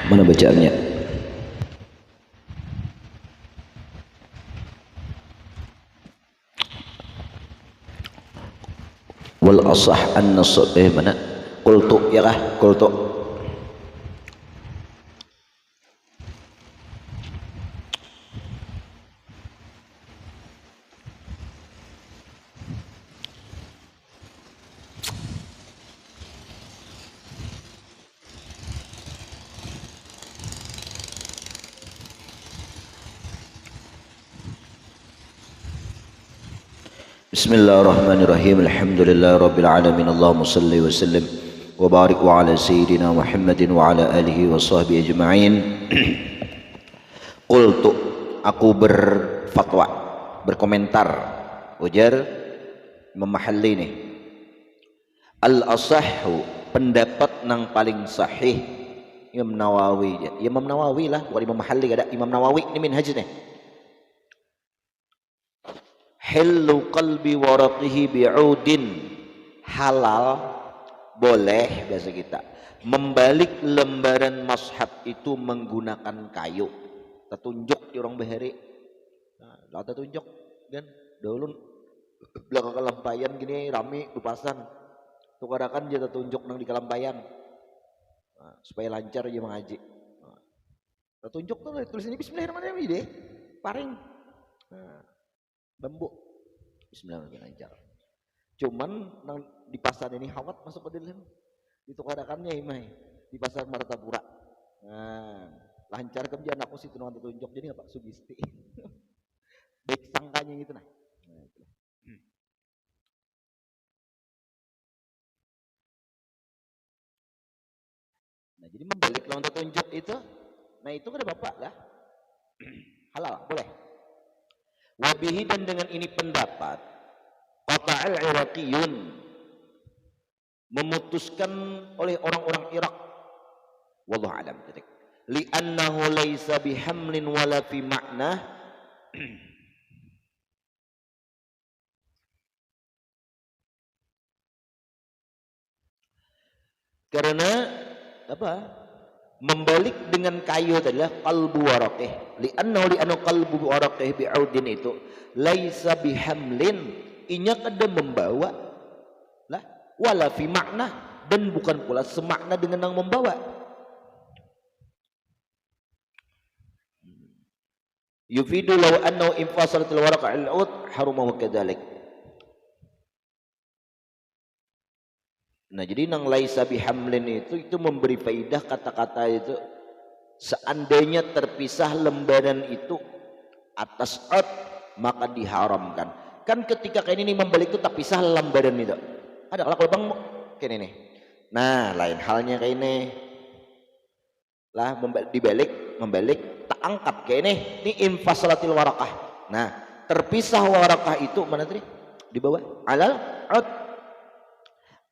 Mana bacaannya? Wal asah an-nas mana? Qultu ya kah? Qultu. Bismillahirrahmanirrahim. Alhamdulillah rabbil alamin. Allahumma salli wa sallim wa barik wa ala sayyidina Muhammadin wa ala alihi wa sahbihi ajma'in. Qultu, aku berfatwa, berkomentar, ujar Imam Mahalli nih. Al-asahhu, pendapat nang paling sahih Imam Nawawi. Ya, Imam Nawawi lah, bukan Imam Mahalli, ada Imam Nawawi ini minhaj nih. Hillu qalbi waraqihi bi'udin, halal boleh bahasa kita membalik lembaran mushaf itu menggunakan kayu. Tertunjuk di orang bahari, nah tertunjuk kan dahulu belakang kalampayan gini rame dupasan tukarakan dia tertunjuk nang di kalampayan, nah, supaya lancar dia mengaji. Nah, tertunjuk tuh tulis ini Bismillahirrahmanirrahim deh paring. Nah, bambu Bismillahirrahmanirrahim lancar. Cuman nang di pasar ini hawat masuk ke dalam ditukarakannya imai di pasar Martapura. Nah, lancar kemudian aku situ nang tunjuk jadi apa sugesti. Baik sangkanya gitu nah. Nah, jadi membalik nang tunjuk itu, nah itu kan bapak lah. Halal boleh. Wabihi, dan dengan ini pendapat qata'al Iraqiyun, memutuskan oleh orang-orang Irak, wallahu alam, li'annahu laisa bihamlin wala fi makna, karena apa? Membalik dengan kayu adalah qalbu waraqih, li'annahu qalbu waraqih bi'audin, itu laisa bihamlin, inya kada membawa lah, wala fi makna, dan bukan pula semakna dengan yang membawa. Yufidu law annahu infasalatil waraqah al-ud harumahu kadzalik. Nah, jadi nang laisa bihamlin itu memberi faidah kata-kata itu, seandainya terpisah lembaran itu atas ud maka diharamkan. Kan ketika kayak ini membalik itu tak pisah lembaran itu. Ada kalau bang kayak ini. Nah, lain halnya kayak ini. Lah membalik tak angkat kayak ini infasalatil warakah. Nah, terpisah warakah itu mana tadi? Di bawah alal ud.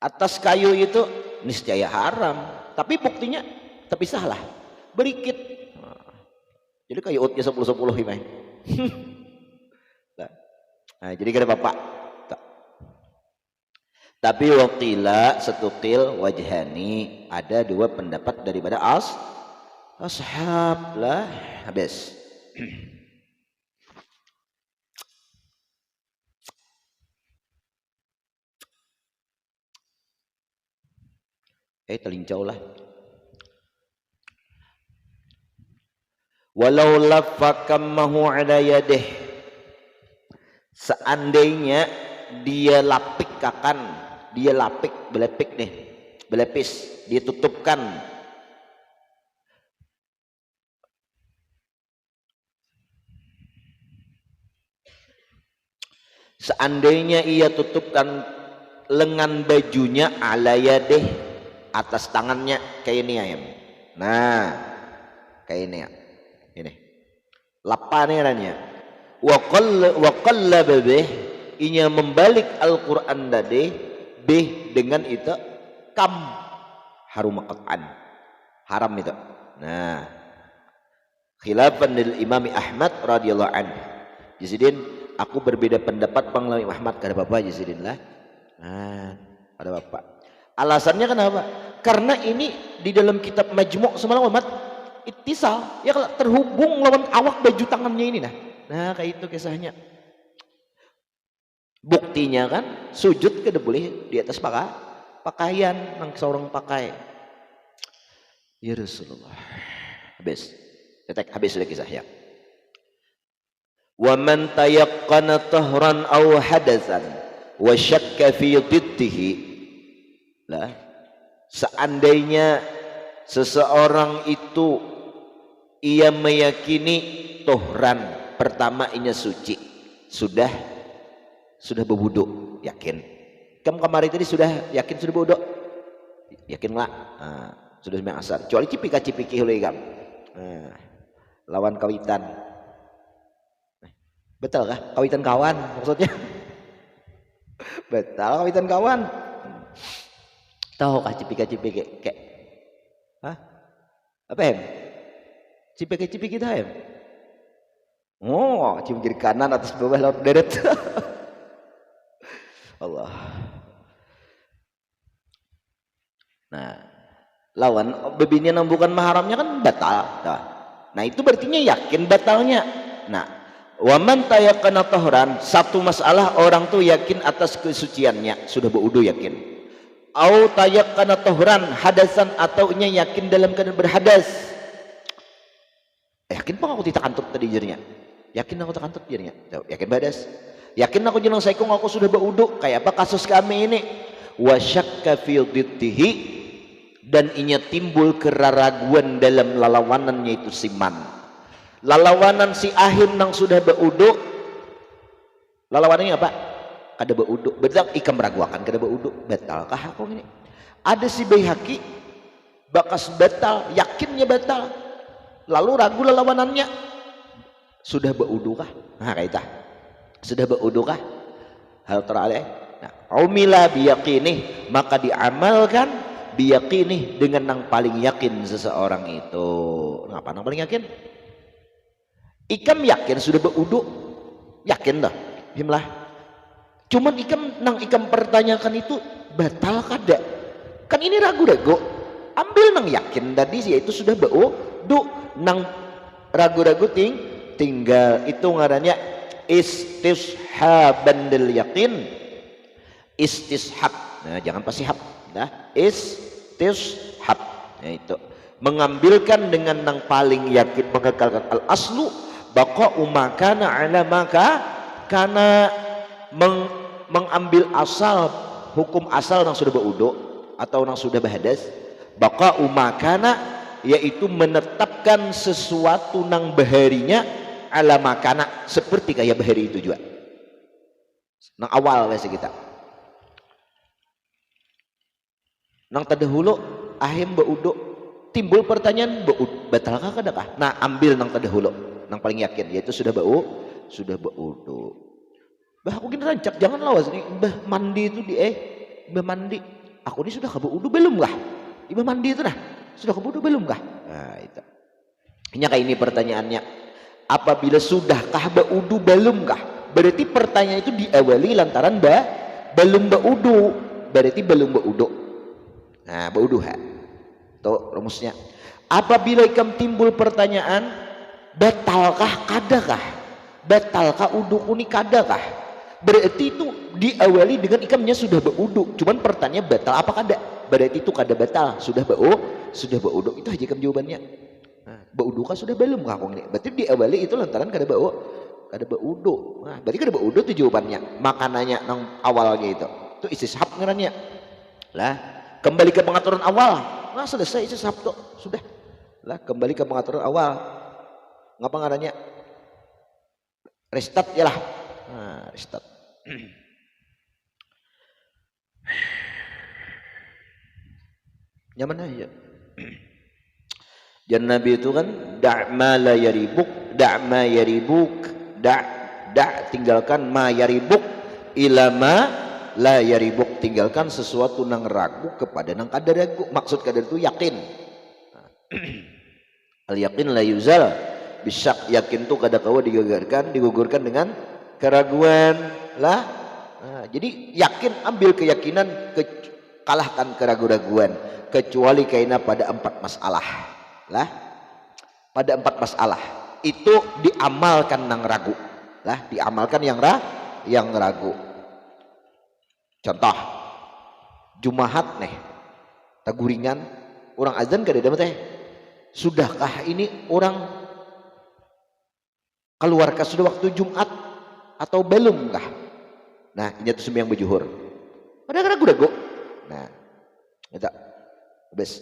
Atas kayu itu niscaya haram, tapi buktinya terpisahlah berikit. Jadi kayu utnya 10-10 himai. Nah, jadi kada bapak. Tapi waqila setukil wajhani, ada dua pendapat daripada ashab lah habis. Telincau lah. Walau laffakammahu ala yadih, seandainya dia belepis, dia tutupkan seandainya ia tutupkan lengan bajunya ala yadih, atas tangannya kayak ini ayam. Nah, kayak ini ya. Ini. Lapane ranya. Wa qallaba bih, inya membalik Al-Qur'an tadi bih dengan itu kam harum qat'an. Haram itu. Nah, khilafan lil Imam Ahmad radhiyallahu anhu. Jazidin, aku berbeda pendapat Bang Imam Ahmad, kada apa-apa Jazidin lah. Nah, ada bapak. Alasannya kenapa? Karena ini di dalam kitab Majmu' semalam Ahmad ittisal, ya kalau terhubung lawan awak baju tangannya ini nah kayak itu kisahnya. Buktinya kan sujud kada boleh di atas pakaian yang seorang pakai. Ya Rasulullah. Habis sudah kisahnya. Wa man tayaqqana tahran aw hadatsan wa syakka fi dhiddihi. Lah, seandainya seseorang itu ia meyakini tohran, pertama inya suci, sudah berwudu, yakin. Kamu kemarin tadi sudah yakin sudah berwudu? Yakinlah. Nah, sudah sembahyang asar. Kecuali cipika-cipiki heula ikam. Nah, lawan kawitan. Betul kah? Kawitan kawan maksudnya? Betul kawitan kawan. Tahu kah cipika-cipiki kayak? Hah? Apa em? Cipika-cipiki kita em? Oh, cium kiri kanan atas bawah laut deret. Allah. Nah, lawan bebinian yang bukan maharamnya kan batal. Nah, itu berartinya yakin batalnya. Nah, waman tayaqqana tahran, satu masalah orang tuh yakin atas kesuciannya, sudah berwudu yakin. Au tayaqqana tahran hadasan, atau nya yakin dalam keadaan berhadas. Yakin apa aku tidak kantut tadi jadinya? Yakin aku tak kantut jadinya? Yakin badas? Yakin aku jeneng saikung aku sudah berwudu? Kayak apa kasus kami ini? Wa syakka fi dhiddihi, dan inya timbul keraguan dalam lalawanannya itu siman. Lalawanan si ahim nang sudah berwudu, lalawanannya apa? Kada berwudu. Betul ikam meragukan kada berwudu. Batalkah aku ini? Ada si Baihaqi bakas batal, yakinnya batal. Lalu ragu lalawanannya, sudah berwudu kah? Nah kaita. Sudah berwudu kah? Hal terakhir. Nah, umila biyaqinih, maka diamalkan biyaqinih dengan yang paling yakin seseorang itu. Ngapa yang paling yakin? Ikam yakin sudah berwudu, yakin dah, himlah. Cuman ikam pertanyakan itu batal kada? Kan ini ragu-ragu. Ambil nang yakin tadi sih itu sudah berwudu, nang ragu-ragu tinggal itu ngarannya istishaban del yakin. Istishab. Nah, jangan pasihab. Nah, istishab. Nah, itu mengambilkan dengan yang paling yakin, mengekalkan al aslu baqa'u makana ala maka, karena mengambil asal, hukum asal yang sudah berwudu atau yang sudah berhadas. Baqa'u makana, yaitu menetapkan sesuatu nang baharinya ala makana, seperti kayak bahari itu juga nang awal biasa kita nang terdahulu ahim berwudu, timbul pertanyaan batalkah kadakah? Nah, ambil nang terdahulu, nang paling yakin, yaitu sudah berwudu. Bah aku gini rancak, jangan lawas nih bah mandi itu bah mandi, aku ini sudah berwudu belum kah? Bah mandi itu nah sudah berwudu belum kah? Nah itu kayak ini pertanyaannya. Apabila sudahkah berwudu belum kah? Berarti pertanyaan itu diawali lantaran belum berwudu, berarti belum berwudu. Nah, berwudu ha. Tuh rumusnya. Apabila ikam timbul pertanyaan batalkah kadakah? Batalkah wuduku ni kadakah? Berarti itu diawali dengan ikamnya sudah berwudu. Cuman pertanyaan batal apa kada? Berarti itu kada batal, sudah berwudu. Itu aja ikam jawabannya. Nah, berwudu kah sudah belum kah? Berarti diawali itu lantaran kada berwudu. Nah, berarti kada berwudu itu jawabannya. Makanannya nang awalnya itu istishab ngarannya. Lah, kembali ke pengaturan awal. Nah, selesai istishab tuh, sudah. Lah, kembali ke pengaturan awal. Ngapa ngarannya? Restart ya lah. Nah, restart. Nyaman aja. Dan Nabi itu kan ma la yaribuk, ma yaribuk, tinggalkan ma yaribuk ila ma la yaribuk, tinggalkan sesuatu nang ragu kepada nang kada ragu. Maksud kada itu yakin. Al yakin la yuzal bisyak, yakin tuh kada kawa digugurkan dengan keraguan lah. Nah, jadi yakin, ambil keyakinan, kalahkan keraguan-raguan, kecuali kaina pada 4 masalah lah. pada 4 masalah itu diamalkan nang ragu lah, diamalkan yang ragu. Contoh Jumahat nih taguringan orang azan kada ada teh, sudahkah ini orang keluarkah sudah waktu Jumat atau belum kah? Nah ini tuh sembahyang berjuhur pada ragu-ragu. Nah itu habis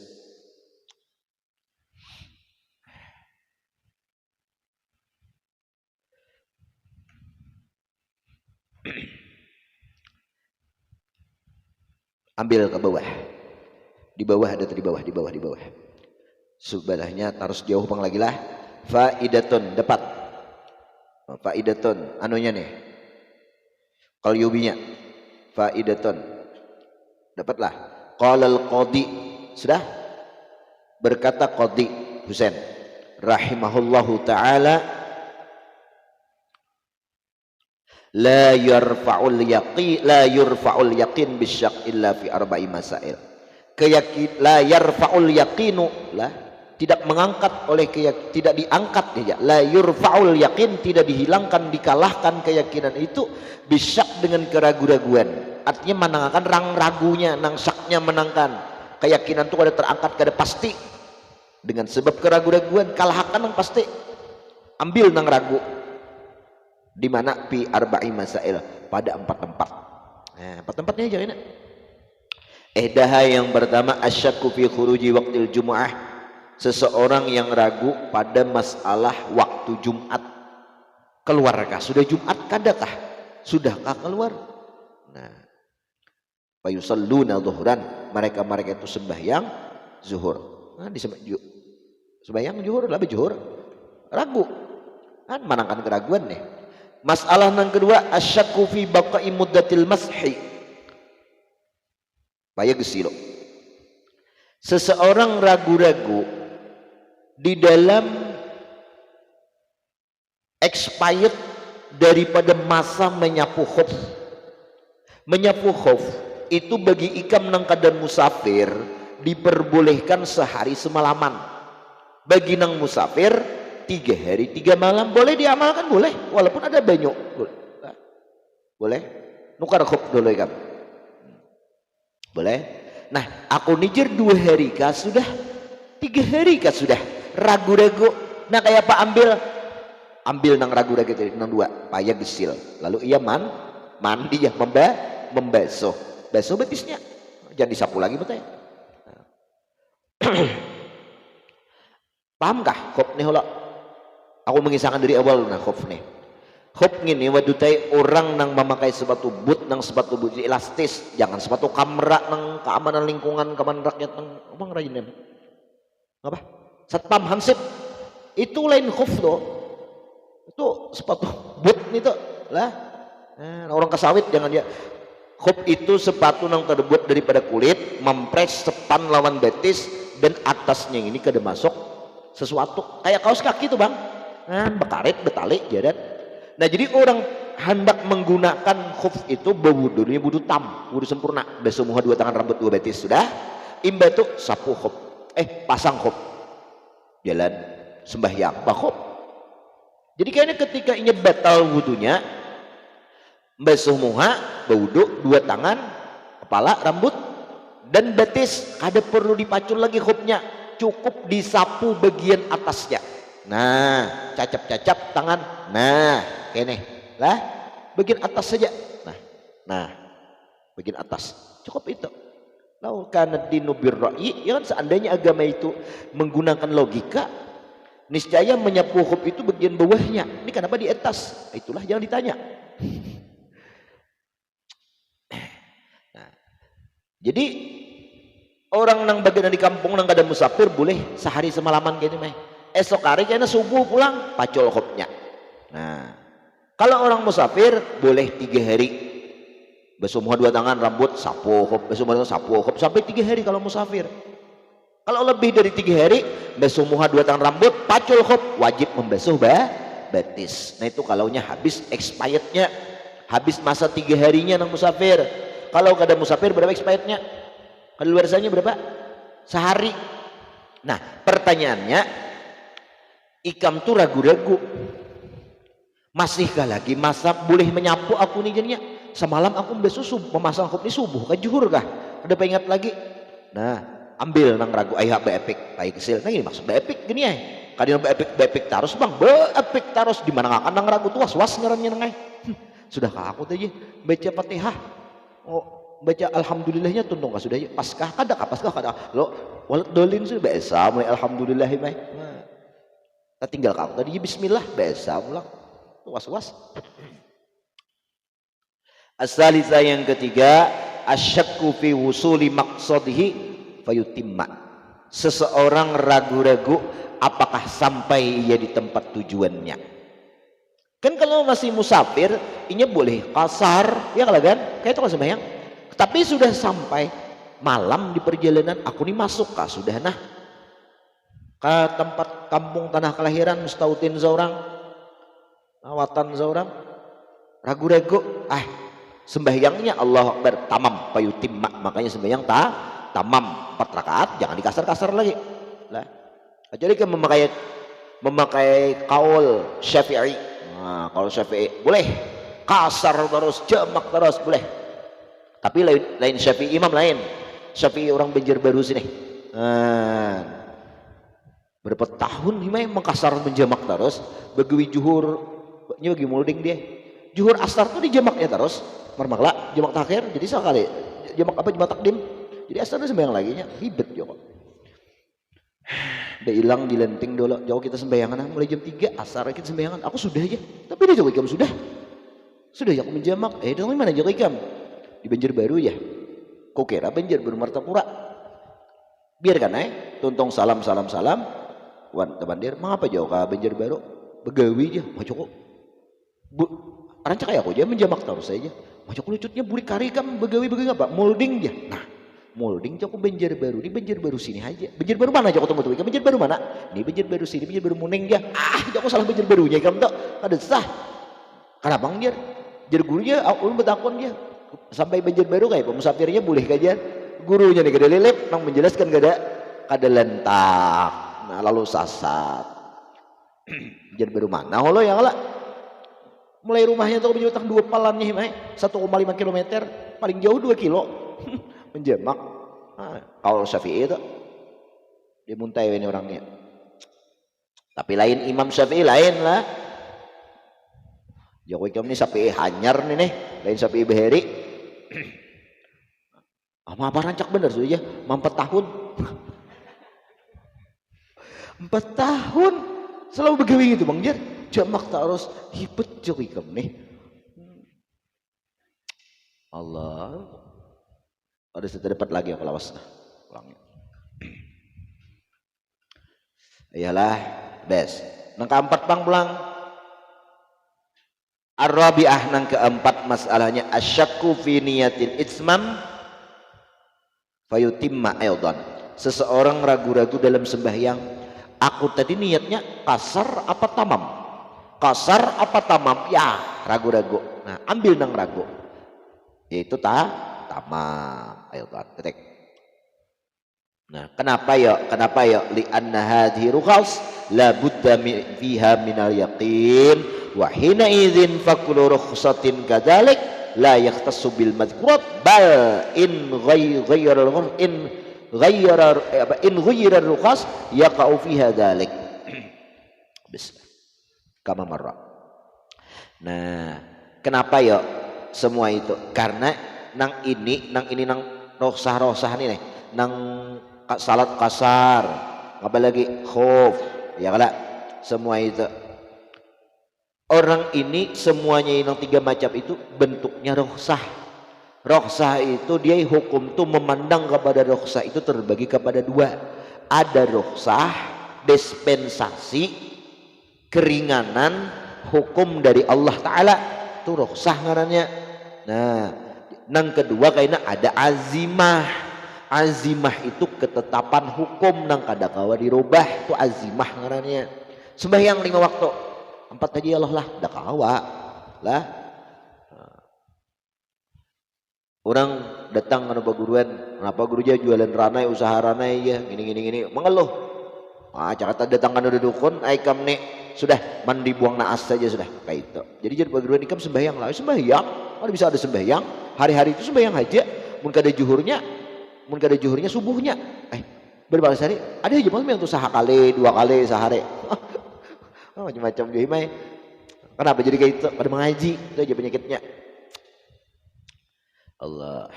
ambil ke bawah, di bawah ada di bawah sebelahnya taruh jauh pang lagi lah. Faidatun dapat faidatun anunya nih qalyubinya faidatun dapatlah. Qalal qadi sudah berkata Qadi Husain rahimahullahu taala la yurfa'ul yaqin bisyak illa fi arba'i masail. La yarfa'ul yaqinu lah, tidak mengangkat oleh tidak diangkat ya. La yurfa'ul yaqin, tidak dihilangkan dikalahkan keyakinan itu bisyak dengan keraguan-raguan. Artinya menangkan rang ragunya, nang syaknya menangkan. Keyakinan itu kada terangkat, kada pasti. Dengan sebab keraguan-raguan kalahkan nang pasti. Ambil nang ragu. Di mana fi arba'i masail, pada 4 tempat. Nah, 4 tempatnya aja ini. Ihdaha yang pertama asyakku fi khuruji waqtil jumu'ah, seseorang yang ragu pada masalah waktu Jumat. Keluarkah sudah Jumat kadakah? Sudahkah keluar? Nah, fayusalluna zuhran, mereka itu sembahyang zuhur. Nah, sembahyang zuhur lah zuhur. Ragu. Kan menangkan keraguan nih. Masalah yang kedua asyakku fi baqa'i muddatil mashi. Payah gesilo. Seseorang ragu-ragu di dalam expired daripada masa menyapu khuf. Menyapu khuf itu bagi ikam nang kadan musafir diperbolehkan sehari semalaman. Bagi nang musafir 3 hari 3 malam boleh diamalkan, boleh walaupun ada banyak boleh nukar khuf dulu ikam boleh. Nah aku nijir 2 hari kah sudah, 3 hari kah sudah, ragu-ragu. Nah kayak apa, ambil nang ragu-ragu itu nang 2 payah gesil, lalu ia mandi ya, membasuh betisnya, jangan disapu lagi betul ya. Pahamkah khuf nih holo? Aku mengisahkan dari awal nah khuf nih. Khuf ini wadutai orang nang memakai sepatu boot nang sepatu boot elastis, jangan sepatu kamera nang keamanan lingkungan, keamanan rakyat nang abang rajin apa? Satpam Hansip itu lain khuf loh. Itu sepatu boot nih tuh lah. Nah, orang kesawit jangan dia. Khuf itu sepatu nang terbuat daripada kulit, mempres sepan lawan betis dan atasnya ini kada masuk sesuatu kayak kaos kaki tuh bang. Nah, bekarit betali jadat. Nah jadi orang hendak menggunakan khuf itu berwudunya wudu wudu sempurna, basuh muka 2 tangan rambut 2 betis sudah, imba itu sapu khuf, pasang khuf, jalan sembahyang pak khuf. Jadi kayaknya ketika ini batal wudunya, basuh muka, berwudu 2 tangan, kepala, rambut dan betis, kada perlu dipacul lagi khufnya, cukup disapu bagian atasnya. Nah cacap tangan, nah kene lah bagian atas saja, nah bagian atas cukup itu. Lau kana dinu birra'i, ya kan seandainya agama itu menggunakan logika, niscaya menyapu khuf itu bagian bawahnya, ini kenapa di atas? Itulah jangan ditanya. Nah, jadi orang nang bagian di kampung nang kada musafir boleh sehari semalaman gini mah. Esok hari kena subuh pulang pacul khufnya. Nah kalau orang musafir boleh 3 hari basuh muka 2 tangan rambut sapu khuf, basuh muka sapu khuf sampai 3 hari kalau musafir. Kalau lebih dari 3 hari basuh muka 2 tangan rambut pacul khuf, wajib membasuh betis. Nah itu kalaunya habis expirednya, habis masa 3 harinya nang musafir. Kalau kada musafir berapa expirednya? Keluarsanya berapa? Sehari. Nah pertanyaannya, Ikam tuh ragu-ragu. Masihkah lagi masa boleh menyapu aku nih jadinya? Semalam aku besusu memasang kopi subuh ke juhur kah? Ada pengingat lagi. Nah, ambil nang ragu ayah beepik, ayah kesil. Nah ini maksud beepik gini ya. Kadang beepik terus bang, beepik terus di mana akan nang ragu tuh was ngarannya nang Sudahkah aku tadi baca Fatihah? Oh, baca alhamdulillahnya tuntung sudah ya. Paskah kada lo walat dolin sudah biasa mulai alhamdulillah mai. Nah, tinggal kamu tadi bismillah biasa pulang. Was. Asalisa yang ketiga, asyakku fi wusuli maqsadihi fayutimma. Seseorang ragu-ragu apakah sampai ia di tempat tujuannya. Kan kalau masih musafir, ini boleh kasar, ya kalau kan? Kayak itu kan sembahyang. Tapi sudah sampai malam di perjalanan, aku nih masuk kah sudah nah ke tempat kampung tanah kelahiran mustautin seorang, awatan seorang, ragu-ragu, sembahyangnya Allah Akbar tamam payutimma, makanya sembahyang tamam 4 rakaat, jangan dikasar-kasar lagi lah. Kecuali kan memakai kaul Syafi'i. Nah, kalau Syafi'i boleh kasar terus, jamak terus boleh. Tapi lain Syafi'i imam lain. Syafi'i orang Banjarbaru sini. Berapa tahun ini mengkasar menjamak terus, bagi juhur, bagi molding dia. Juhur asar tuh dijamaknya terus, marmagla, jamak takhir, jadi sekali jamak apa jamak takdim. Jadi asar itu sembahyang lagi nya, ribet juga. Udah hilang di lenting dulu, jauh kita sembayangan mulai jam 3 asar kita sembayangan. Aku sudah aja, tapi dia jauh ikam sudah ya aku menjamak. Itu mana jauh ikam di Banjarbaru ya? Kok kira Banjarbaru Martapura? Biarkan tuntung salam. Wan temandir, mengapa jauh ke Banjarbaru? Begawi aja, mau cukup. Rancak kayak aku aja menjamak terus saja. Mau cukup lucutnya buri kari kam begawi apa? Molding aja. Nah, molding jauh Banjarbaru, ini Banjarbaru sini aja. Banjarbaru mana jauh tunggu tuh? Banjarbaru mana? Ini Banjarbaru sini, Banjarbaru Muning ya. Jauh salah Banjarbarunya kamu tuh. Ada sah. Kenapa dia? Jadi gurunya, ulun bertakon dia. Sampai Banjarbaru kayak pemusafirnya boleh kajian. Gurunya nih kada lelep, nang menjelaskan kada lentak. Nah, lalu sasat. Banjarbaru mana? Holo ya kala. Mulai rumahnya tuh menjutang 2 palan nih, 1,5 kilometer, paling jauh 2 kilo. Menjamak. Kalau Syafi'i itu dia muntai ini orangnya. Tapi lain Imam Syafi'i lain lah. Jokowi kamu ini Syafi'i hanyar nih, lain Syafi'i beheri. Apa rancak bener sudah ya, 4 tahun. 4 tahun selalu begawi gitu Bang Jar. Jamak tak harus hibet Jokowi kamu nih. Allah. Ada dapat lagi aku lawas. Pulangnya. Iyalah, bes. Nang keempat Bang pulang. Ar-rabi'ah nang keempat masalahnya asyakku fi niyatil itsmam fayutimma aidan. Seseorang ragu-ragu dalam sembahyang, aku tadi niatnya kasar apa tamam? Kasar apa tamam? Ya, ragu-ragu. Nah, ambil nang ragu. Yaitu tamam. Aidan. Ketik. Nah, kenapa ya? Li anna hadhihi rukhas la budda fiha minal yaqin wa hina idzin fakulu rukhsatin kadzalik la yahtassu bil madhkurat bal in ghayyara rukhas yaqa'u fiha dzalik. Bis. Kama marra. Nah, kenapa ya semua itu? Karena nang ini nang rosah nih nang salat kasar, apa lagi khuf, ya kala semua itu. Orang ini semuanya yang 3 macam itu bentuknya roksah. Roksah itu dia hukum tuh memandang kepada roksah itu terbagi kepada 2. Ada roksah dispensasi keringanan hukum dari Allah Ta'ala, itu roksah ngarannya. Nah, nang kedua kayaknya ada azimah. Azimah itu ketetapan hukum nang kada kawa dirubah, itu azimah ngarannya. Sembahyang 5 waktu 4 aja Allah lah, dah kawa lah. Orang datang ke guruan, kenapa gurunya jualan ranai, usaha ranai ya, gini, mengeluh. Jakarta datangkan udah dukun, ikam nih sudah mandi buang naas saja sudah kayak itu. Jadi jadi bagi ikam sembahyang lah, sembahyang. Mana bisa ada sembahyang? Hari-hari itu sembahyang aja. Mun kada juhurnya subuhnya. Berbalik hari ada aja malam yang tuh sahakali 2 kali sehari. Macam-macam dia mah. Kenapa jadi kayak itu? Pada mengaji itu aja penyakitnya. Allah.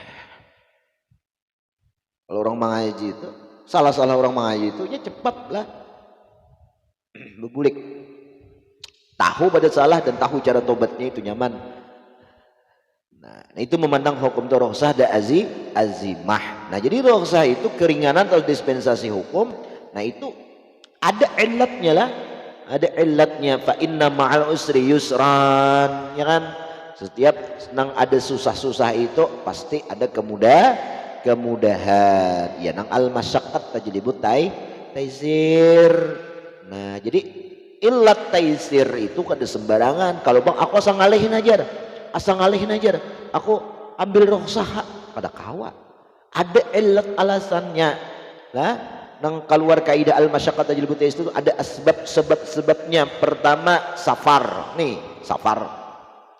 Kalau orang mengaji itu salah orang mengaji itu ya cepat lah berbulik. Tahu pada salah dan tahu cara tobatnya itu nyaman. Nah itu memandang hukum itu rukhsah dan azimah. Nah jadi rukhsah itu keringanan atau dispensasi hukum. Nah itu ada ilatnya lah. Ada ilatnya. Fa inna ma'al usri yusran. Ya kan? Setiap senang ada susah-susah itu pasti ada kemudahan. Ya nang al-masyaqqat tajlibut taisir. Nah jadi ilat taisir itu kada sembarangan. Kalau bang aku asal ngalihin aja aku ambil rukhsah pada kawa ada ilat alasannya lah. Nang keluar kaidah al-masyaqqat tajlibut taisir itu ada sebabnya. Pertama safar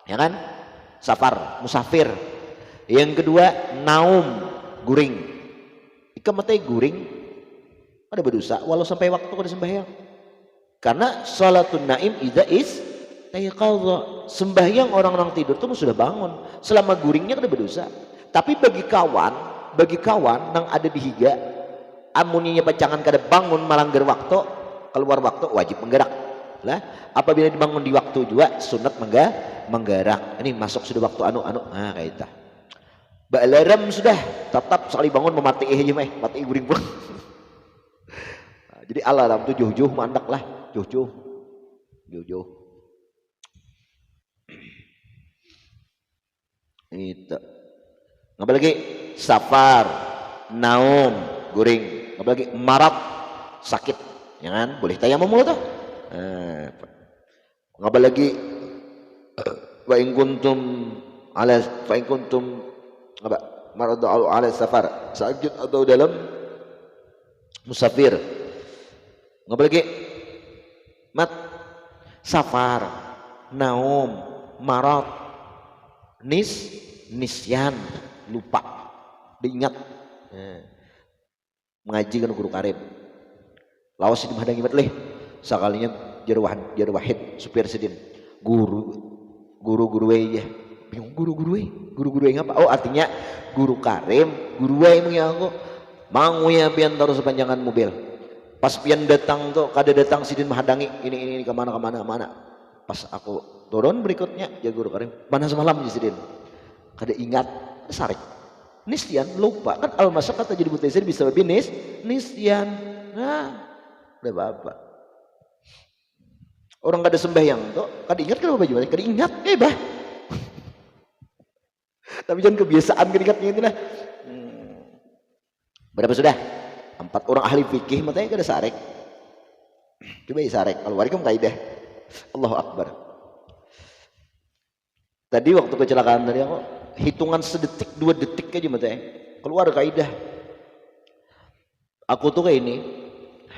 ya kan, safar musafir. Yang kedua naum guring, ikam matai guring ada berdosa walau sampai waktu kada sembahyang. Karena salatun naim idza tayaqadha, sembahyang orang-orang tidur itu sudah bangun, selama guringnya kada berdosa. Tapi bagi kawan nang ada di higa amuninya pacangan kada bangun malanggar waktu, keluar waktu wajib menggerak lah. Apabila dibangun di waktu juga sunat menggerak. Ini masuk sudah waktu kayak itu. Ba'alaram sudah tetap sekali bangun memati aja mati guring pun. Jadi alarm tuh jauh-jauh mandak lah, jauh-jauh. Itu. Ngapa lagi safar, naum, guring. Ngapa lagi marat, sakit, ya kan? Boleh tayamum mulu tuh. Ngapa lagi wa in kuntum apa maradu ala safar, sakit atau dalam musafir. Ngapa lagi safar, naum, marad, nisyan, lupa, diingat. Mengaji kan guru karim lawas itu hadang imat leh sakalinya jar wahid supir sedin guru ya bingung guru ngapa. Artinya guru karim guru mengaku mau ya pian taruh sepanjangan mobil pas pian datang tuh kada datang sidin menghadangi ini kemana pas aku turun berikutnya ya guru karim mana semalam ya sidin kada ingat sarik nisyan lupa kan al-masyaqqat tajlibut taisir bisa lebih nisyan. Nah udah bapak orang kada sembahyang tuh kada ingat kada baju kada ingat bah tapi jangan kebiasaan kada ingatnya itu lah. Berapa sudah 4 orang ahli fikih matanya kada sarek. Coba sarek kalau warikum kaidah Allahu Akbar. Tadi waktu kecelakaan tadi aku hitungan sedetik 2 detik aja matanya keluar kaidah. Aku tuh kayak ini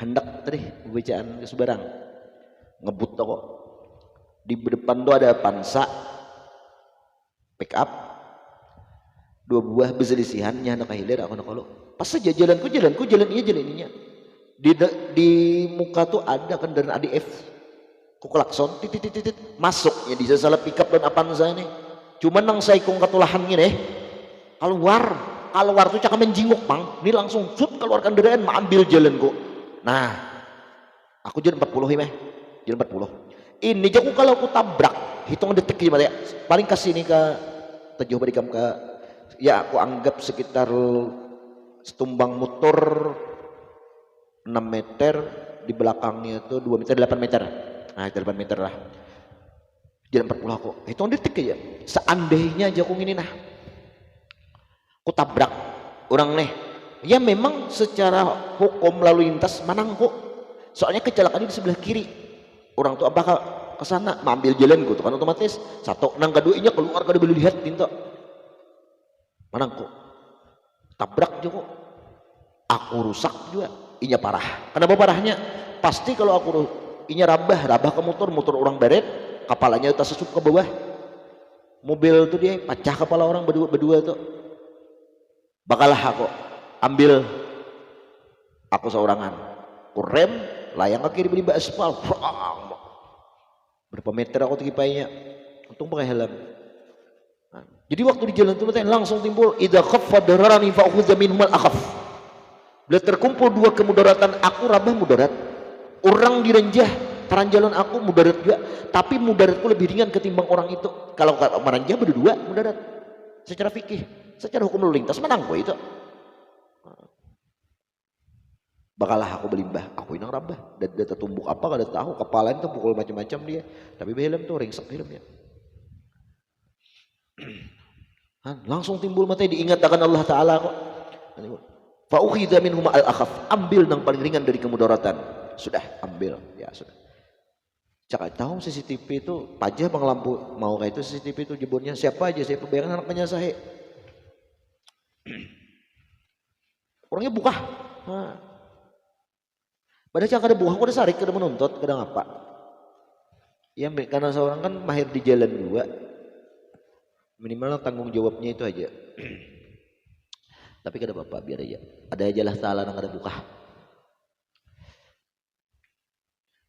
hendak tadi bacaan kesubarang ngebut toko di depan tuh ada pansa pick up 2 buah berselisihannya anak hilir aku nak kalau pas saja jalanku jalan ininya di muka tuh ada kendaraan ADF ku klakson titit masuknya di salah pick up dan apaan saya nih cuman nang saya kong katulahan gini keluar tuh cakap menjinguk bang ini langsung sud keluar kendaraan ambil jalan kok. Nah aku jalan 40 jalan 40 ini jago kalau aku tabrak hitung detik gimana ya paling kasih ini ke tujuh berikam ke ya aku anggap sekitar setumbang motor 6 meter di belakangnya itu 2 meter 8 meter. Nah 8 meter lah jalan 40 aku hitung detik aja seandainya aja aku ini aku tabrak orang nih ya memang secara hukum lalu lintas manang kok soalnya kecelakaan di sebelah kiri orang tuh bakal kesana ambil jalan gue tuh kan otomatis satu nang keduanya keluar kada boleh lihat tinta manang kok tabrak juga aku rusak juga inya parah. Kenapa parahnya pasti kalau aku inya rabah ke motor orang beret, kepalanya tersusup ke bawah. Mobil tuh dia pecah kepala orang berdua tuh. Bakalah aku ambil aku seorangan. Aku rem, layang ke kiri beli aspal. Berapa meter aku tinggi untung pakai helm. Nah, jadi waktu di jalan itu langsung timbul idza khaffa dararani fa akhudha minhum al-akhaf. Bila terkumpul dua kemudaratan, aku rabah mudarat. Orang direnjah, taranjalan aku mudarat juga, tapi mudaratku lebih ringan ketimbang orang itu. Kalau merenjah berdua mudarat. Secara fikih, secara hukum lalu lintas menang gue itu. Bakalah aku belimbah, aku inang rabah. Dan dia tertumbuk apa kada tahu, kepala itu pukul macam-macam dia. Tapi helm tuh ringsek helmnya. Langsung timbul mata diingat akan Allah Ta'ala kok. Fa ukhidha minhum al-akhaf, ambil yang paling ringan dari kemudaratan. Sudah ambil, ya sudah. Cak tahu CCTV itu pajah bang lampu mau kayak itu CCTV itu jebolnya siapa aja, saya bayangkan anaknya saya. Orangnya buka. Padahal cak ada buah, aku ada sarik, ada menuntut, kadang apa? Ya karena seorang kan mahir di jalan dua, minimal tanggung jawabnya itu aja. Tapi kada apa-apa, biar aja. Ada aja lah ta'ala yang ada buka.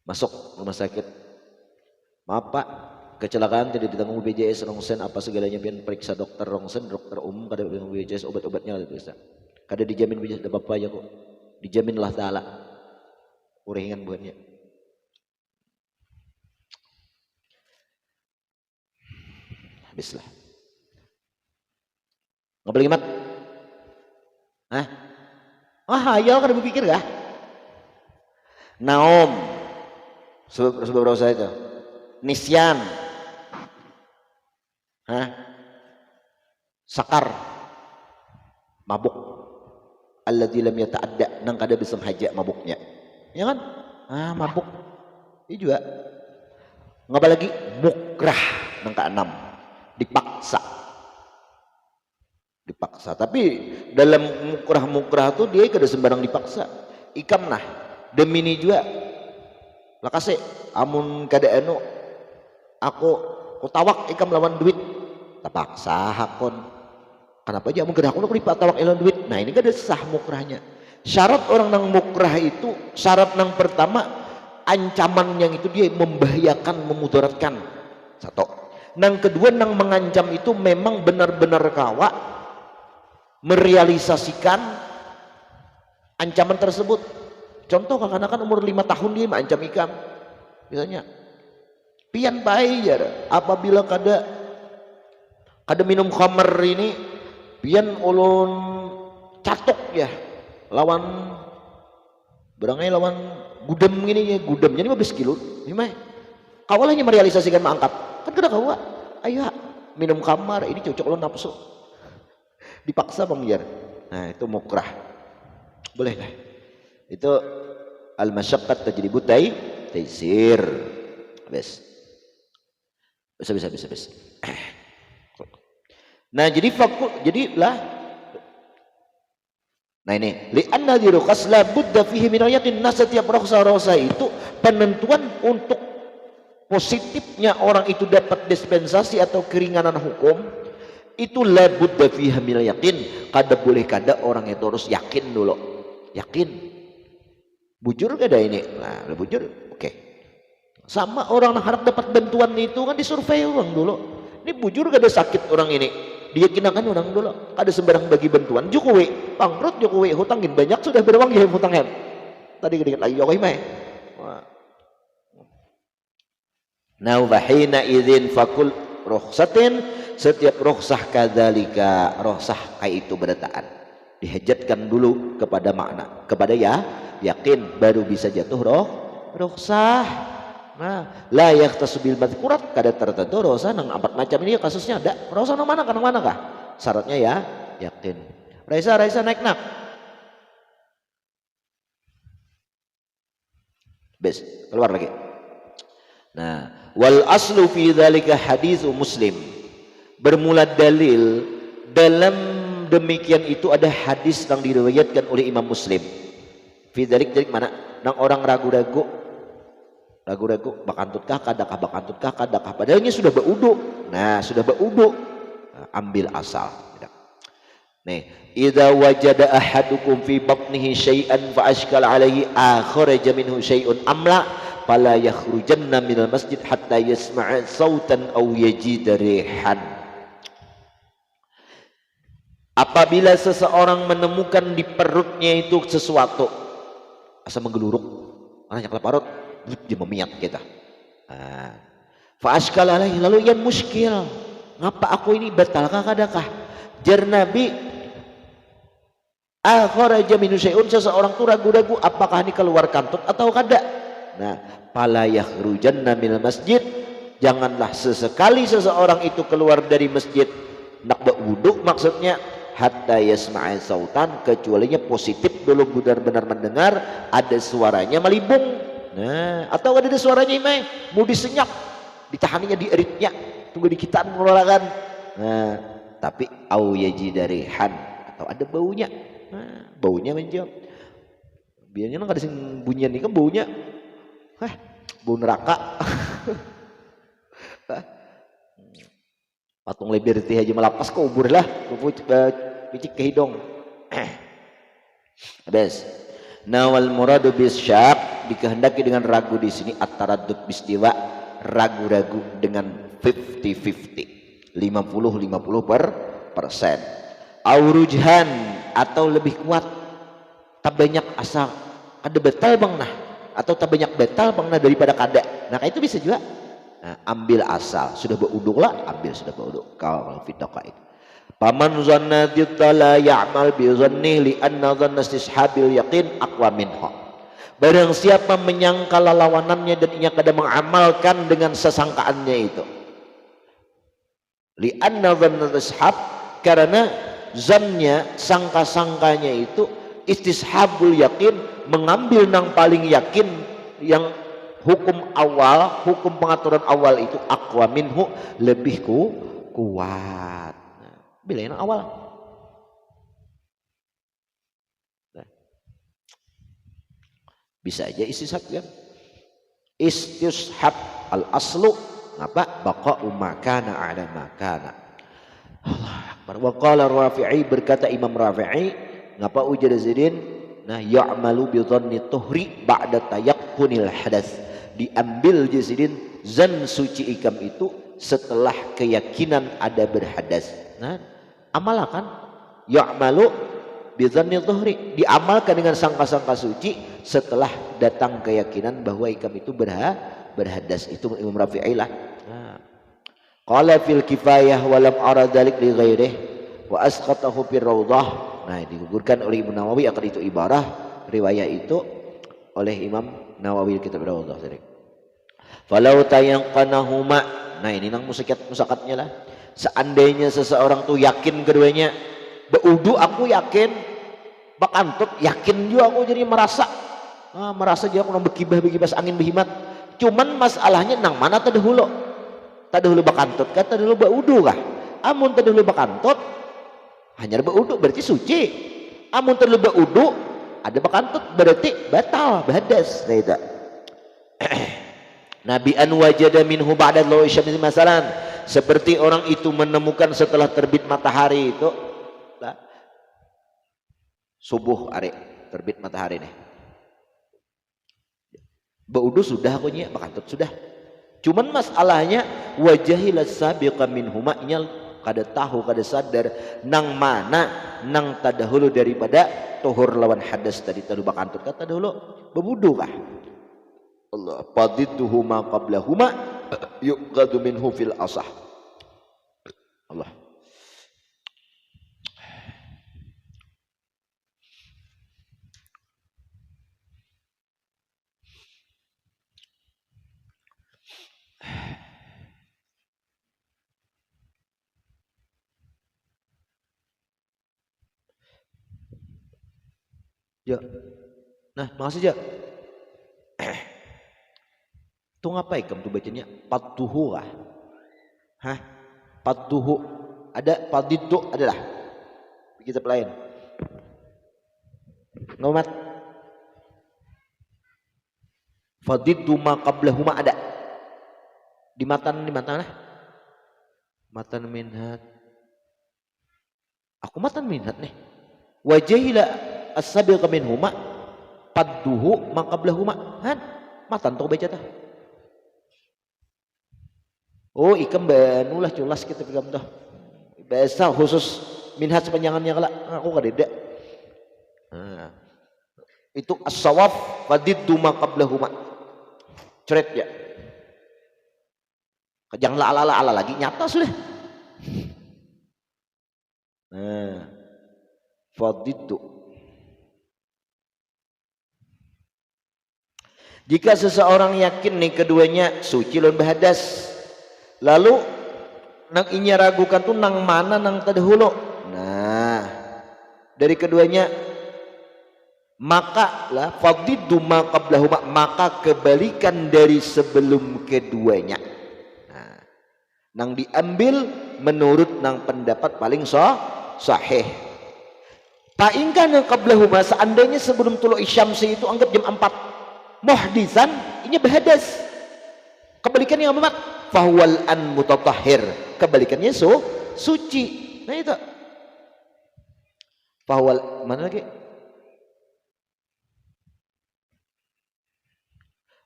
Masuk rumah sakit. Maaf pak, kecelakaan tidak ditanggung BPJS rongsen apa segalanya biar periksa dokter rongsen, dokter umum kada ditanggung BPJS obat-obatnya kada bisa. Kada dijamin BPJS ada apa aja kok. Dijaminlah ta'ala. Uringan buatnya. Habislah. Nggak boleh mat. Hah? Hayal kan berpikir kah? Naom. Sebab berapa saya itu? Nisyan. Hah? Sakar. Mabuk. Alladzi lam yata'adda, nang kada bisa haja mabuknya. Ya kan? Mabuk. Ini juga. Ngapa lagi? Mukrah nang keenam. Dipaksa. Tapi dalam mukrah tuh dia kada sembarang dipaksa. Ikam nah. Demi ini juga. Lah kasih amun kada anu aku tawak ikam lawan duit. Terpaksa hakon. Kenapa aja amun kada aku tawak lawan duit. Nah, ini kada sah mukrahnya. Syarat orang nang mukrah itu, syarat nang pertama ancaman yang itu dia membahayakan, memudaratkan. Satu. Nang kedua nang mengancam itu memang benar-benar kawa merealisasikan ancaman tersebut. Contoh kanak-kanak umur 5 tahun dia mengancam ikam. Misalnya, pian bayar apabila kada minum khamar ini, pian ulun catok ya. Lawan gudem gini ya, gudemnya 15 kilo. Gimana? Kawalnya merealisasikan mangkap. Kan kada kawa. Ayo minum khamar ini cocok lo nafsu. Dipaksa pembiar. Nah, itu mukrah. Boleh lah. Itu al-masyaqqat tajribu taysir. Habis. Nah, jadilah. Nah ini, li'anna diruqas la budda fihi min yakin. Nah, setiap rosa itu penentuan untuk positifnya orang itu dapat dispensasi atau keringanan hukum itu la budda fihi min yakin. Kada boleh kada orang itu harus yakin dulu. Yakin. Bujur kada ini? Nah, bujur. Oke. Sama orang yang harap dapat bantuan itu kan disurvei orang dulu. Ini bujur kada sakit orang ini. Dia kinakan orang dulu ada sembarang bagi bantuan. Jokowi bangkrut, Jokowi hutangin banyak sudah beruang ya hutangin. Tadi kedikit lagi Jokowi mah. Nah, wahina idzin fakul rukhsatin, setiap rukhsah kadzalika, rukhsah kayak itu berataan dihajatkan dulu kepada makna, kepada yakin baru bisa jatuh rukhsah. Nah, la yahtasu bil madhkurat, kada tertentu rosa nang empat macam ini kasusnya ada. Rosa nang mana kah? Syaratnya ya yakin. Raisa naik nak. Bes, keluar lagi. Nah, wal aslu fi dzalika haditsu Muslim. Bermula dalil dalam demikian itu ada hadis yang diriwayatkan oleh Imam Muslim. Fi dzalik mana? nang orang ragu-ragu bakantut kah kadakah padahalnya sudah baudu. Nah sudah baudu, ambil asal. Nih, idza wajada ahadukum fi batnihi syai'an fa ashkal alaihi akhraja minhu syai'un amla fala yakhrujanna minal masjid hatta yasma'a sautan aw yajida rihan. Apabila seseorang menemukan di perutnya itu sesuatu asa menggeluruk, anaknya kelaparut, dia memiat kita. Fa ashkal alaihi, lalu yang muskil, ngapa aku ini batalkah kadakah? Jar Nabi, akhraja minhu syai'un, seseorang tuh ragu-ragu apakah ini keluar kantut atau kada. Nah, fala yakhrujanna minal masjid, janganlah sesekali seseorang itu keluar dari masjid nak berwudu maksudnya, hatta yasma'a sautan, kecualinya positif dulu benar-benar mendengar ada suaranya melibung. Nah, atau ada suaranya imai mau disenyap, ditahaninya di eritnya, tunggu dikitaan mengeluarkan. Nah, tapi au yajida rihan, atau ada baunya. Nah, baunya menjauh. Biasanya nggak ada sing bunyian nih kan baunya, bau neraka. Patung Liberty aja melapas ke ubur lah, picik ke hidung. Habis. Nawal muradu bisyak, dikehendaki dengan ragu di sini at-taraddud bistiwa, ragu-ragu dengan 50-50, 50% aurujhan, atau lebih kuat tak banyak asal ada betal bang nah, atau tak banyak betal bang nah daripada kada. Nah itu bisa juga. Nah, ambil asal, sudah beruduk lah, ambil sudah beruduk. Kalau fitnah itu paman zanna la ya'mal bi zanni li anna dhanna istishabil yaqin aqwa minha. Barang siapa menyangka lawanannya dan ia kadang mengamalkan dengan sesangkaannya itu, li anna dhanna istishab, karena zannya, sangka-sangkanya itu istishabul yakin, mengambil nang paling yakin, yang hukum awal, hukum pengaturan awal itu aqwa minhu, lebih kuat. Bila yang awal. Bisa aja istishab kan? Istishab al aslu apa? Baqa'u makana ala makana. Allah Akbar. Wa qala Rafi'i, berkata Imam Rafi'i, ngapa ujar Zaidin? Nah, ya'malu bi dhanni tuhri ba'da tayaqunil hadas. Diambil Zaidin zan suci ikam itu setelah keyakinan ada berhadas. Nah, amalkan ya'malu bi dhanni tuhri, diamalkan dengan sangka-sangka suci setelah datang keyakinan bahwa ikam itu berhadas. Itu Imam Rafi'i lah. Nah, qala fil kifayah walam ara dzalik li ghairihi wa asqatahu fir raudhah. Nah, digugurkan oleh Imam Nawawi akan itu ibarah riwayat itu oleh Imam Nawawi kitab Raudhah tadi. Falau tayanqanahuma. Nah, ini nang musakatnya lah. Seandainya seseorang tuh yakin keduanya, beudu aku yakin, bakantut yakin juga aku, jadi merasa dia aku nang bekibah angin behimat. Cuman masalahnya nang mana tadahulu bakantut kata dulu baudu kah? Amun tadahulu bakantut hanya baudu berarti suci. Amun tadahulu baudu ada bakantut berarti batal bahadas. Tidak. Nabi an wajada minhu ba'da lawi syamsi masalan, seperti orang itu menemukan setelah terbit matahari itu subuh hari terbit matahari nih. Baudu sudah aku nya, bakantut sudah. Cuman masalahnya wajahilas sabiqa minhuma, nyal kada tahu kada sadar nang mana nang tadahulu daripada tuhur lawan hadas tadi tadu bakantut kata dahulu bebudu kah? Allah fadidduhuma qablahuma yuqadu minhu fil asah. Allah. Ya. Nah, makasih ya. Tuh ngapain kamu tuh bacanya? Patuhu kah? Hah? Patuhu. Ada padiddu adalah kitab lain. Ngomat. fadiddu ma qablahuma ada di matan nah matan minhat. Aku matan minhat nih. Wajahila as-sabiq minhuma padduhu ma qablahuma. Han matan to baca tah. Oh ikam banulah culas kita pegam tah. Bahasa khusus minhat sepanjangannya kala aku kadeda. Nah, itu as-sawab fadiddu ma qablahuma. Cret ya. Jangan ala lagi nyata sudah. Nah, fadiddu. Jika seseorang yakin nih keduanya suci lawan bahadas, lalu nang inya ragukan tuh nang mana nang tadahulu. Nah, dari keduanya maka lah fadiddu ma qablahuma, maka kebalikan dari sebelum keduanya. Nah, nang diambil menurut nang pendapat paling sahih. Paingkan yang qablahuma, seandainya sebelum tulu'i syamsi itu anggap jam 4 muhdisan, ini bahadas. Kebalikannya apa? Fahwal an mutatahhir, kebalikannya suci. Nah itu fahwal mana lagi?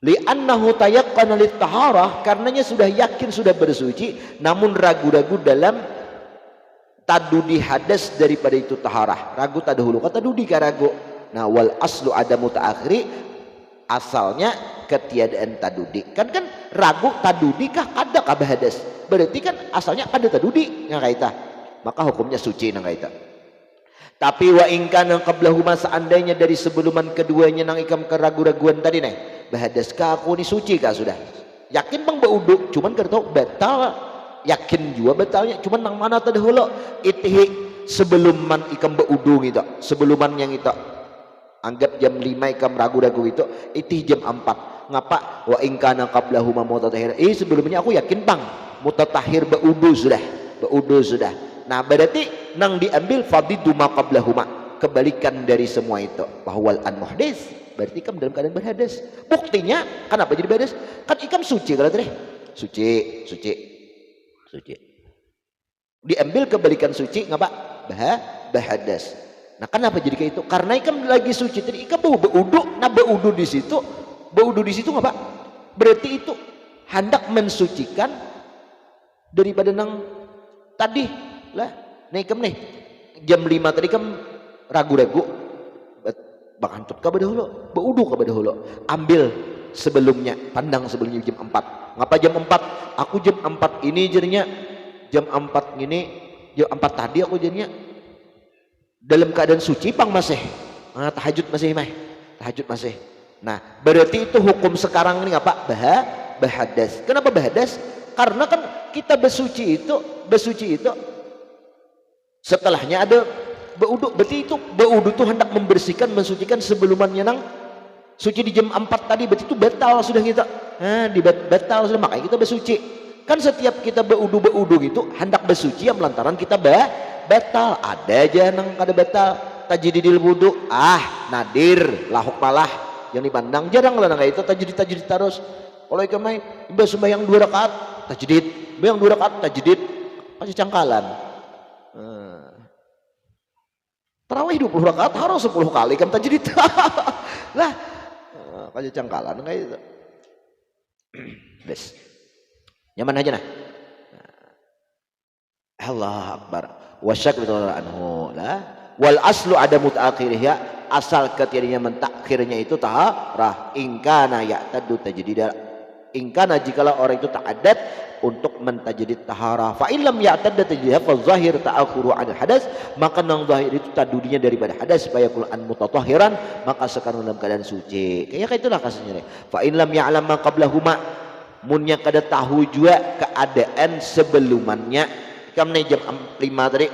Li'annahu tayaqqana lit-taharah, karenanya sudah yakin sudah bersuci namun ragu-ragu dalam tadudi hadas daripada itu taharah. Ragu tadahulu kata dudi ka ragu. Nah wal aslu adamu ta'akhiri, asalnya ketiadaan tadudi. Kan ragu tadudi kah kada kah bahadas. Berarti kan asalnya kada tadudi nga kaita. Maka hukumnya suci nang kaita. Tapi wa in kana qablahuma, seandainya dari sebelum keduanya nang ikam keragu-raguan tadi nih, bahadas ka aku ni suci kah sudah. Yakin bang baudu, cuman kada tahu batal. Yakin juga batalnya, cuman nang mana tadahulu itihi sebelum man ikam baudu gitu. Sebeluman yang itu anggap jam 5 ikam ragu-ragu itu jam 4. Ngapa? Wa in kana qablahuma mutatahhir. Sebelumnya aku yakin bang mutatahhir baudu sudah. Nah berarti nang diambil fadiddu ma qablahuma, kebalikan dari semua itu. Bahwal an muhdis, berarti ikam dalam keadaan berhadas. Buktinya kenapa jadi berhadas? Kan ikam suci kalau tadi. Suci. Diambil kebalikan suci ngapa? Bahadas. Nah kenapa jadi kayak itu? Karena ikam lagi suci tadi ikam baudu. Nah baudu di situ ngapa? Berarti itu hendak mensucikan daripada nang tadi lah. Nah ikam nih jam 5 tadi ikam ragu-ragu bakantut ka badahulu, baudu ka badahulu. Ambil sebelumnya, pandang sebelumnya jam 4. Ngapa jam 4? Aku jam 4 ini jadinya jam 4 ini, jam 4 tadi aku jadinya dalam keadaan suci pang masih. Tahajud masih. Nah, berarti itu hukum sekarang ini apa? Bahadas. Kenapa bahadas? Karena kan kita bersuci itu setelahnya ada baudu. Berarti itu baudu itu hendak membersihkan, mensucikan sebelumnya nang suci di jam 4 tadi. Berarti itu batal sudah kita. Batal sudah, makanya kita bersuci. Kan setiap kita baudu gitu hendak bersuci yang melantaran kita batal. Ada aja nang kada batal tajdidil wudu. Nadir lahuk malah yang dipandang jarang lah nang itu tajdid terus. Kalau ikam main imbas sembahyang 2 rakaat tajdid, sembahyang 2 rakaat tajdid, kasih cangkalan. Tarawih 20 rakaat harus 10 kali ikam tajdid. Lah kasih cangkalan kayak itu. Bes. Nyaman aja nah. Allah Akbar. Wasyak anhu lah. Wal aslu ada mutaakhirnya, asal ketiadanya mentakhirnya itu taharah. Ingkana ya'taddu tajdid. Ingkana jikalau orang itu ta'addad untuk mentajdid taharah. Fa illam ya'tadda tajdid fa zahir ta'akhuru 'an hadas, maka nang zahir itu tadudinya daripada hadas supaya Quran mutatahhiran, maka sekarang dalam keadaan suci. Kayak itulah kasusnya. Fa illam ya'lam ma qablahuma, munnya kada tahu juga keadaan sebelumnya. Kam jam 5 tadi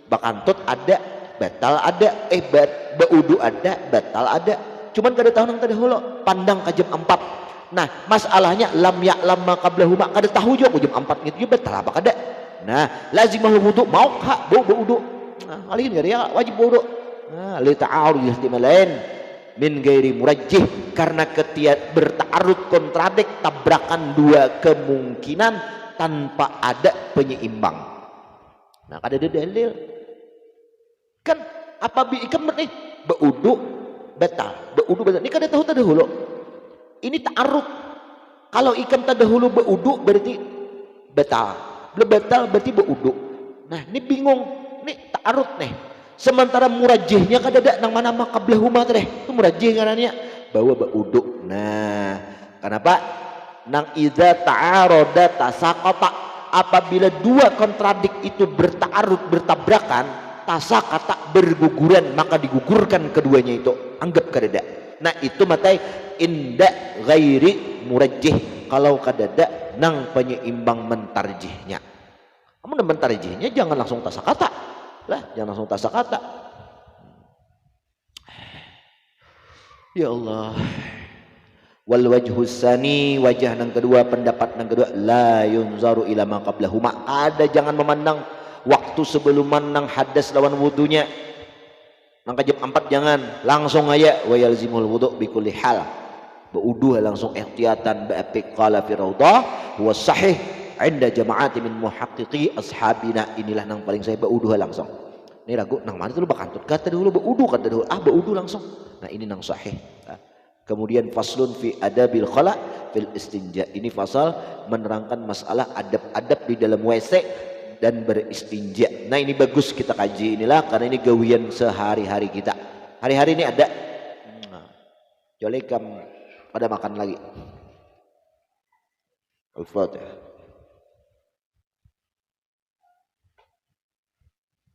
bakantut ada, batal ada, baudu ada, batal ada. Cuman kada tahu nang tadahulu, pandang ke jam 4. Nah, masalahnya lam ya'lam ma qablahuma, kada tahu juga jam 4 gitu batal apa kada. Nah, lazimul wudu, mau ka baudu. Nah, kali ini ya wajib wudu. Nah, li ta'arud ihtimalain min ghairi murajjih. karena bertarut kontradik, tabrakan dua kemungkinan tanpa ada penyeimbang. Nah, ada dalil kan apa ikan nih beudu batal, ini kada tahu tadahulu, ini ta'arud. Kalau ikan tadahulu beudu berarti batal, berarti beudu. Nah ini bingung, ini ta'arud nih. Sementara murajihnya kada ada nang mana makablahuma teh, itu murajih ngarannya bawa beudu. Nah kenapa nang idza ta'aroda tasaqata, apabila dua kontradik itu bertaarud, bertabrakan, tasaqata berguguran, maka digugurkan keduanya itu, anggap kadada. Nah itu matai inda ghairi murajjih, kalau kadada nang penyeimbang mentarjihnya. Kamu mentarjihnya jangan langsung tasaqata lah, jangan langsung tasaqata. Ya Allah. Wal wajhus sani, wajah nang kedua, pendapat nang kedua, la yunzaru ila ma qablahuma, ada jangan memandang waktu sebelum nang hadas lawan wudunya. Nang kajab 4 jangan langsung aja wa yalzimul wudu bi kulli hal. Beuduh langsung ihtiyatan ba'apiq qala fi rawdah huwa sahih inda jama'ati min muhaqqiqi ashabina. Inilah nang paling saya beuduh langsung. Ini ragu nang mana dulu bakantut kata dulu beuduh, kata dulu beuduh langsung. Nah ini nang sahih. Kemudian faslun fi adabil khala fil istinja, ini fasal menerangkan masalah adab-adab di dalam WC dan beristinja. Nah ini bagus kita kaji inilah, karena ini gawian sehari-hari kita. Hari-hari ini ada jolekam pada makan lagi. Al-Fatihah.